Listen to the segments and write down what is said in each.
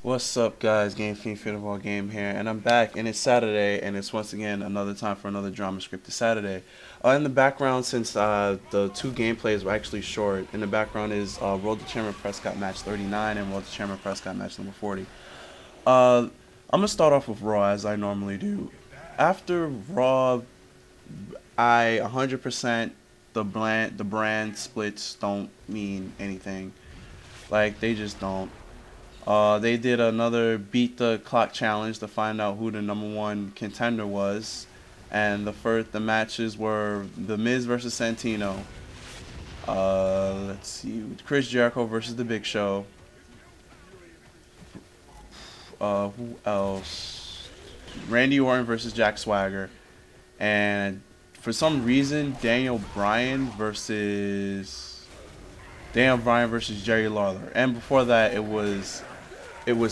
What's up, guys? Game Fiend Football Game here, and I'm back. And it's Saturday, and it's once again another time for another drama scripted Saturday. In the background, since the two gameplays were actually short, in the background is World to Chairman Prescott match 39 and World to Chairman Prescott match number 40. I'm gonna start off with Raw as I normally do. After Raw, I 100% the brand splits don't mean anything. Like, they just don't. They did another beat the clock challenge to find out who the #1 contender was, and the matches were The Miz versus Santino. Let's see, Chris Jericho versus The Big Show. Who else? Randy Orton versus Jack Swagger, and for some reason Daniel Bryan versus Jerry Lawler, and before that it was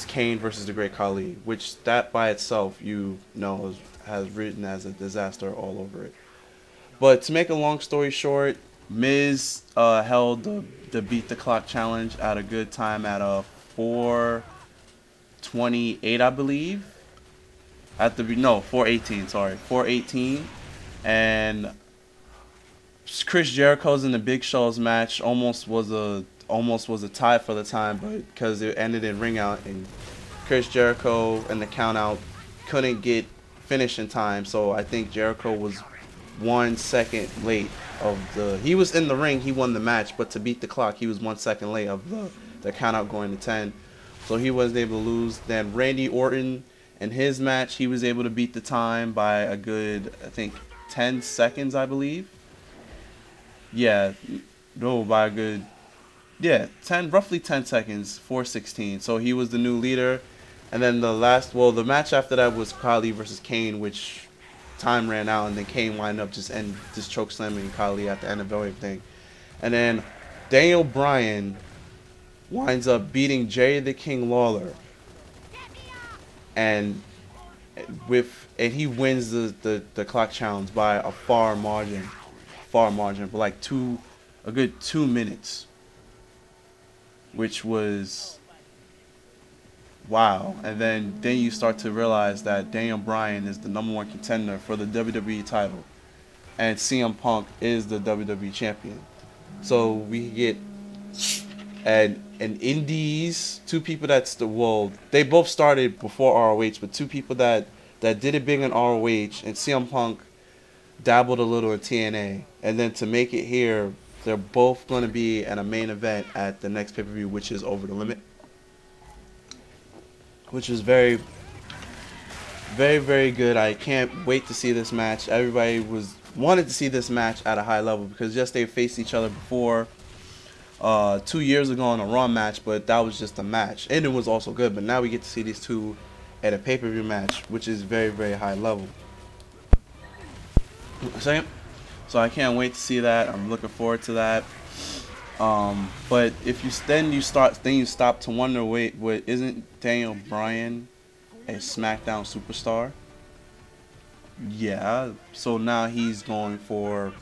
Kane versus the Great Khali, which that by itself, has written as a disaster all over it. But to make a long story short, Miz held the Beat the Clock challenge at a good time at a 4:28, I believe. 4:18. Sorry, 4:18, and Chris Jericho's and the Big Show's match almost was a tie for the time, but because it ended in ring out and Chris Jericho and the count out couldn't get finished in time, so I think Jericho was 1 second late he was in the ring, he won the match, but to beat the clock he was 1 second late of the count out going to 10, so he wasn't able to lose. Then Randy Orton in his match, he was able to beat the time by a good, I think, 10 seconds, I believe. Yeah, no, by a good, yeah, roughly 10 seconds, 4:16. So he was the new leader. And then the match after that was Khali versus Kane, which time ran out, and then Kane wound up just choke slamming Khali at the end of everything. And then Daniel Bryan winds up beating Jerry the King Lawler, and he wins the clock challenge by a far margin, but like a good 2 minutes. Which was wow. And then you start to realize that Daniel Bryan is the #1 contender for the WWE title, and CM Punk is the WWE champion. So we get an Indies, two people they both started before ROH, but two people that did it big in ROH, and CM Punk dabbled a little in TNA, and then to make it here, they're both going to be at a main event at the next pay-per-view, which is Over the Limit, which is very, very, very good. I can't wait to see this match. Everybody wanted to see this match at a high level because yes, they faced each other before 2 years ago in a Raw match, but that was just a match, and it was also good. But now we get to see these two at a pay-per-view match, which is very, very high level. Second. So I can't wait to see that. I'm looking forward to that. But if you stop to wonder, wait, isn't Daniel Bryan a SmackDown superstar? Yeah. So now he's going for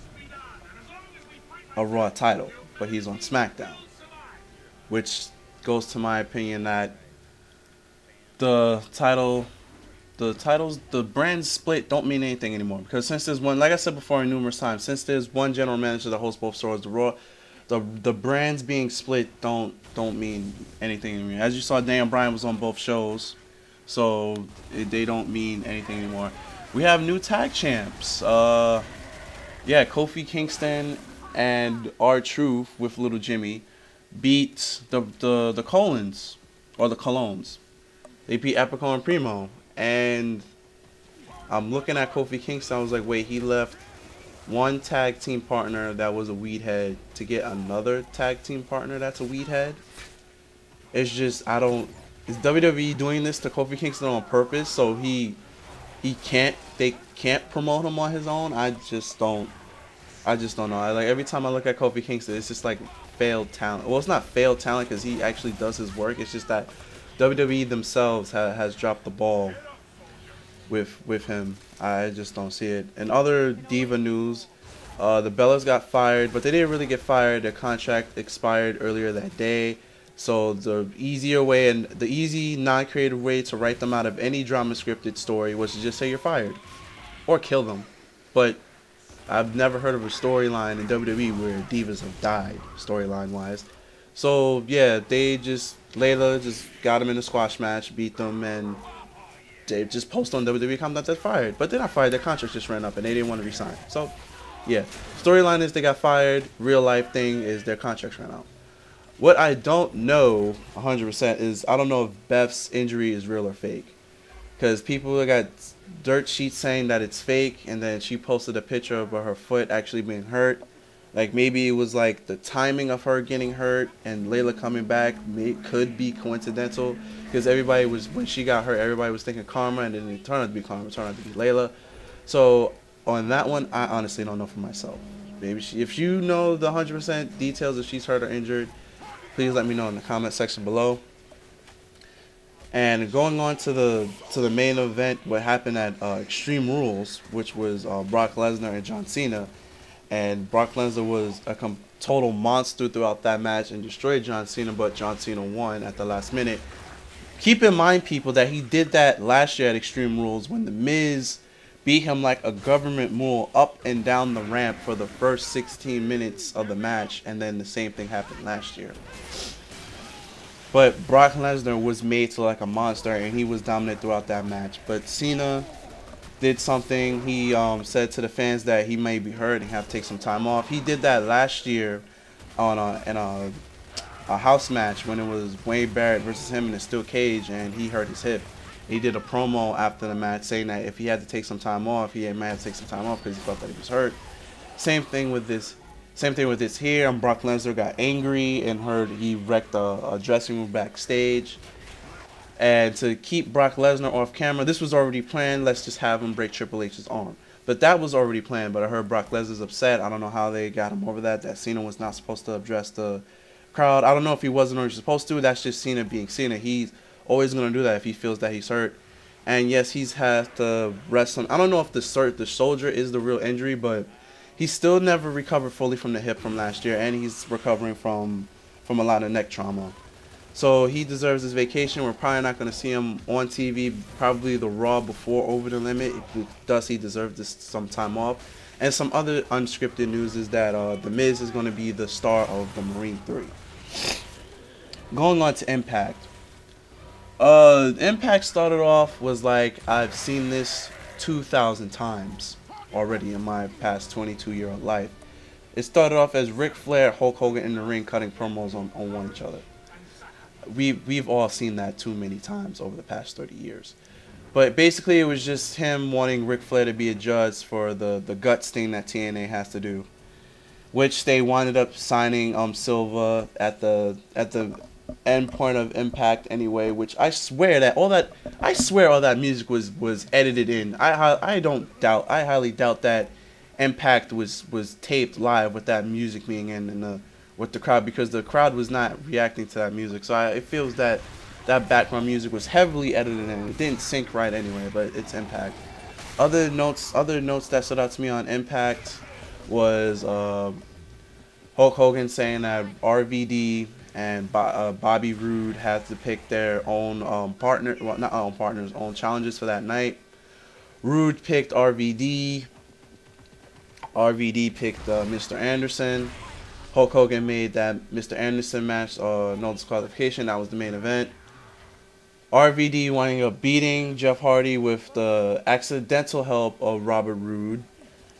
a Raw title, but he's on SmackDown, which goes to my opinion that the brand split don't mean anything anymore, because since there's one, like I said before numerous times, since there's one general manager that hosts both stores, the brands being split don't mean anything anymore. As you saw, Daniel Bryan was on both shows, so they don't mean anything anymore. We have new tag champs. Yeah, Kofi Kingston and R-Truth with Little Jimmy beat the Colons, or the Colones. They beat Epico and Primo. And I'm looking at Kofi Kingston, I was like, wait, he left one tag team partner that was a weed head to get another tag team partner that's a weed head? It's just, is WWE doing this to Kofi Kingston on purpose so they can't promote him on his own? I just don't know. Like, every time I look at Kofi Kingston, it's just like failed talent. Well, it's not failed talent because he actually does his work. It's just that WWE themselves has dropped the ball with him. I just don't see it. In other Diva news, the Bellas got fired, but they didn't really get fired. Their contract expired earlier that day. So the easier way and the easy non-creative way to write them out of any drama scripted story was to just say you're fired or kill them. But I've never heard of a storyline in WWE where divas have died storyline wise. So yeah, Layla just got him in a squash match, beat them, and they just post on WWE.com that they're fired. But they're not fired, their contract just ran up and they didn't want to resign. So yeah, storyline is they got fired. Real life thing is their contracts ran out. What I don't know 100% is I don't know if Beth's injury is real or fake. Because people got dirt sheets saying that it's fake, and then she posted a picture of her foot actually being hurt. Like maybe it was like the timing of her getting hurt and Layla coming back could be coincidental. Because everybody was, when she got hurt, everybody was thinking Karma, and then it turned out to be Karma, it turned out to be Layla. So on that one, I honestly don't know for myself. Maybe if you know the 100% details if she's hurt or injured, please let me know in the comment section below. And going on to the main event, what happened at Extreme Rules, which was Brock Lesnar and John Cena. And Brock Lesnar was a total monster throughout that match and destroyed John Cena, but John Cena won at the last minute. Keep in mind, people, that he did that last year at Extreme Rules when The Miz beat him like a government mule up and down the ramp for the first 16 minutes of the match, and then the same thing happened last year. But Brock Lesnar was made to like a monster, and he was dominant throughout that match. But Cena did something. He said to the fans that he may be hurt and have to take some time off. He did that last year on in a house match when it was Wade Barrett versus him in a steel cage, and he hurt his hip. He did a promo after the match saying that if he had to take some time off, he might have to take some time off because he felt that he was hurt. Same thing with this here. And Brock Lesnar got angry and he wrecked a dressing room backstage. And to keep Brock Lesnar off camera, this was already planned. Let's just have him break Triple H's arm. But that was already planned. But I heard Brock Lesnar's upset. I don't know how they got him over that. That Cena was not supposed to address the crowd. I don't know if he wasn't already supposed to. That's just Cena being Cena. He's always going to do that if he feels that he's hurt. And yes, he's had to rest him. I don't know if the shoulder is the real injury, but he still never recovered fully from the hip from last year, and he's recovering from a lot of neck trauma. So he deserves his vacation. We're probably not going to see him on TV, probably the Raw before Over the Limit. Does he deserve some time off? And some other unscripted news is that The Miz is going to be the star of the Marine 3. Going on to Impact. Impact started off was like, I've seen this 2,000 times already in my past 22-year-old life. It started off as Ric Flair, Hulk Hogan in the ring cutting promos on one each other. We've all seen that too many times over the past 30 years. But basically it was just him wanting Ric Flair to be a judge for the guts thing that TNA has to do, which they wound up signing Silva at the end point of Impact anyway, which I swear all that music was edited in. I highly doubt that Impact was taped live with that music being in with the crowd, because the crowd was not reacting to that music. So it feels that background music was heavily edited and it didn't sync right anyway, but it's Impact. Other notes that stood out to me on Impact was Hulk Hogan saying that RVD and Bobby Roode had to pick their own own challenges for that night. Roode picked RVD. RVD picked Mr. Anderson. Hulk Hogan made that Mr. Anderson match no disqualification. That was the main event. RVD winding up beating Jeff Hardy with the accidental help of Robert Roode.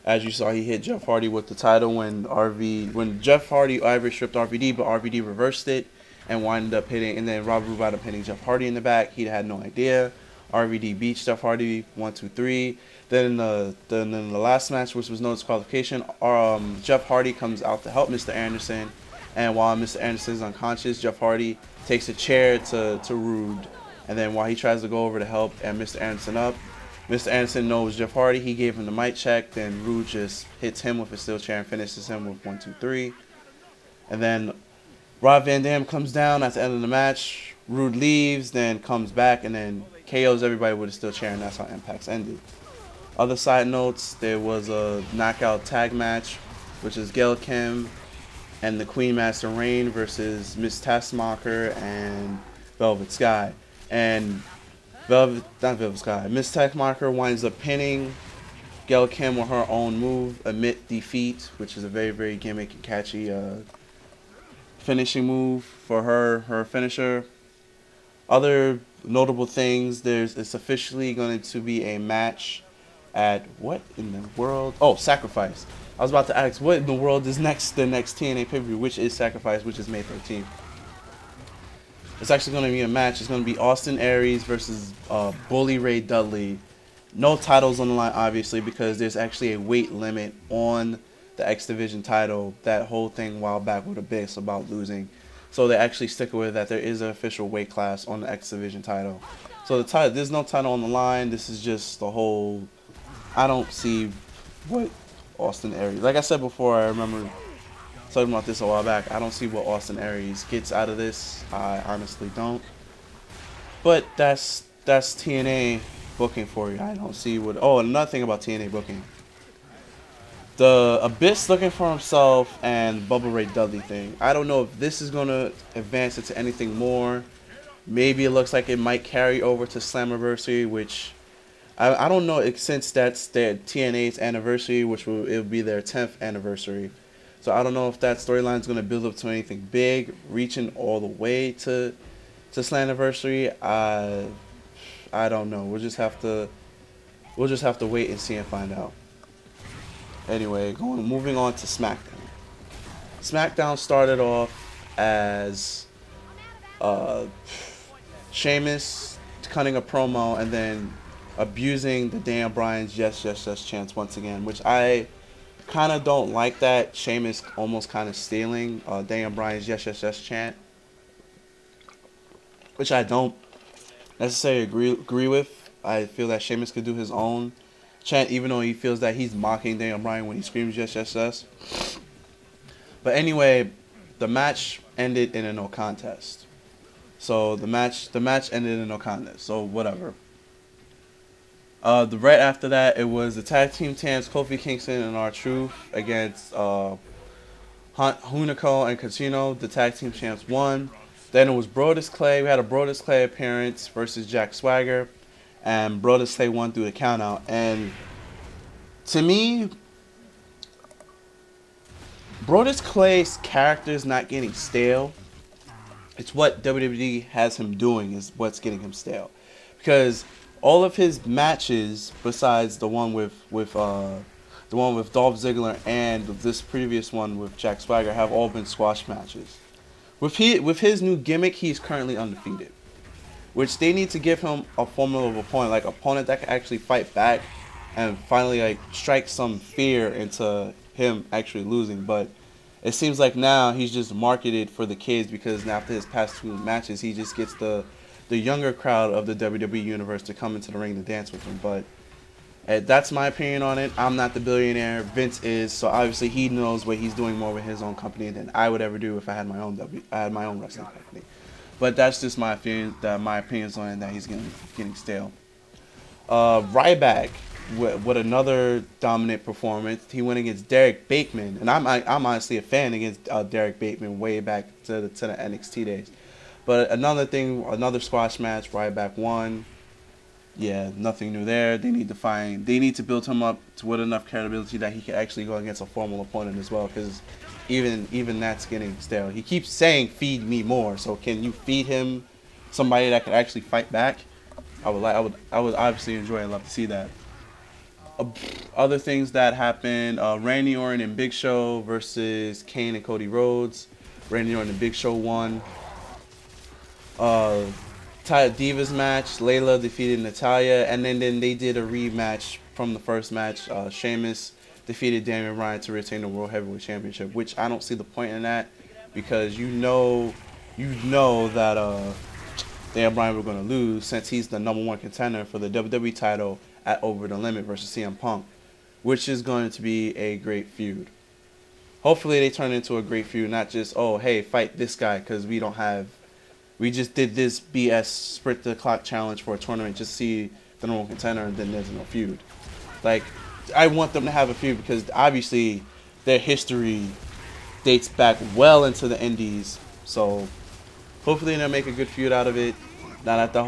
As you saw, he hit Jeff Hardy with the title when Jeff Hardy Irish stripped RVD, but RVD reversed it and wound up hitting, and then Robert Roode wound up hitting Jeff Hardy in the back. He had no idea. RVD beat Jeff Hardy 1, 2, 3. Then in the last match, which was no disqualification, Jeff Hardy comes out to help Mr. Anderson, and while Mr. Anderson is unconscious, Jeff Hardy takes a chair to Roode, and then while he tries to go over to help and Mr. Anderson up, Mr. Anderson knows Jeff Hardy. He gave him the mic check. Then Roode just hits him with a steel chair and finishes him with 1, 2, 3. And then Rob Van Dam comes down at the end of the match. Roode leaves, then comes back, and then KOs everybody with a steel chair, and that's how Impact's ended. Other side notes, there was a knockout tag match, which is Gail Kim and the Queen Master Reign versus Miss Taskmaster and Velvet Sky. And not Velvet Sky, Miss Taskmaster winds up pinning Gail Kim with her own move, Admit Defeat, which is a very, very gimmick and catchy finishing move for her finisher. Other notable things, it's officially going to be a match at what in the world? Oh, Sacrifice. I was about to ask what in the world is the next TNA pay-per-view, which is Sacrifice, which is May 13th. It's actually going to be a match. It's going to be Austin Aries versus Bully Ray Dudley. No titles on the line, obviously, because there's actually a weight limit on the X Division title. That whole thing a while back with Abyss about losing. So they actually stick with that there is an official weight class on the X Division title. So there's no title on the line. This is just the whole. I don't see what Austin Aries. Like I said before, I remember talking about this a while back. I don't see what Austin Aries gets out of this. I honestly don't. But that's TNA booking for you. I don't see what. Oh, another thing about TNA booking. The Abyss looking for himself and Bubba Ray Dudley thing. I don't know if this is going to advance into anything more. Maybe it looks like it might carry over to Slammiversary, which I don't know, since that's their TNA's anniversary, which it'll be their 10th anniversary. So I don't know if that storyline is going to build up to anything big, reaching all the way to Slammiversary. I don't know. We'll just have to wait and see and find out. Anyway, moving on to SmackDown. SmackDown started off as Sheamus cutting a promo and then abusing the Dan Bryan's yes, yes, yes chants once again, which I kind of don't like that. Sheamus almost kind of stealing Dan Bryan's yes, yes, yes chant, which I don't necessarily agree with. I feel that Sheamus could do his own chant, even though he feels that he's mocking Daniel Bryan when he screams yes, yes, yes. But anyway, the match ended in a no contest. So the match ended in a no contest. So whatever. Right after that, it was the tag team champs Kofi Kingston and R-Truth against Hunico and Casino. The tag team champs won. Then it was Brodus Clay. We had a Brodus Clay appearance versus Jack Swagger. And Brodus Clay won through the countout. And to me, Brodus Clay's character is not getting stale. It's what WWE has him doing is what's getting him stale. Because all of his matches, besides the one with Dolph Ziggler and this previous one with Jack Swagger, have all been squash matches. With his new gimmick, he's currently undefeated. Which they need to give him a formidable opponent, like an opponent that can actually fight back and finally like strike some fear into him actually losing. But it seems like now he's just marketed for the kids because now after his past 2 matches, he just gets the younger crowd of the WWE universe to come into the ring to dance with him. But that's my opinion on it. I'm not the billionaire. Vince is, so obviously he knows what he's doing more with his own company than I would ever do if I had my own wrestling company. But that's just my opinion. My opinions on it, that he's getting stale. Ryback with another dominant performance. He went against Derek Bateman, and I'm honestly a fan against Derek Bateman way back to the NXT days. But another squash match. Ryback won. Yeah, nothing new there. They need to build him up with enough credibility that he can actually go against a formal opponent as well. Because even that's getting stale. He keeps saying, "Feed me more." So can you feed him somebody that can actually fight back? I would obviously enjoy. I'd love to see that. Other things that happened: Randy Orton and Big Show versus Kane and Cody Rhodes. Randy Orton and Big Show won. Divas match. Layla defeated Natalya, and then they did a rematch from the first match. Sheamus defeated Daniel Bryan to retain the World Heavyweight Championship, which I don't see the point in that because you know that Daniel Bryan was going to lose since he's the #1 contender for the WWE title at Over the Limit versus CM Punk, which is going to be a great feud. Hopefully they turn it into a great feud, not just, oh, hey, fight this guy because we just did this BS sprint the clock challenge for a tournament just to see the #1 contender and then there's no feud. Like, I want them to have a feud because obviously their history dates back well into the Indies. So hopefully they'll make a good feud out of it. Not at the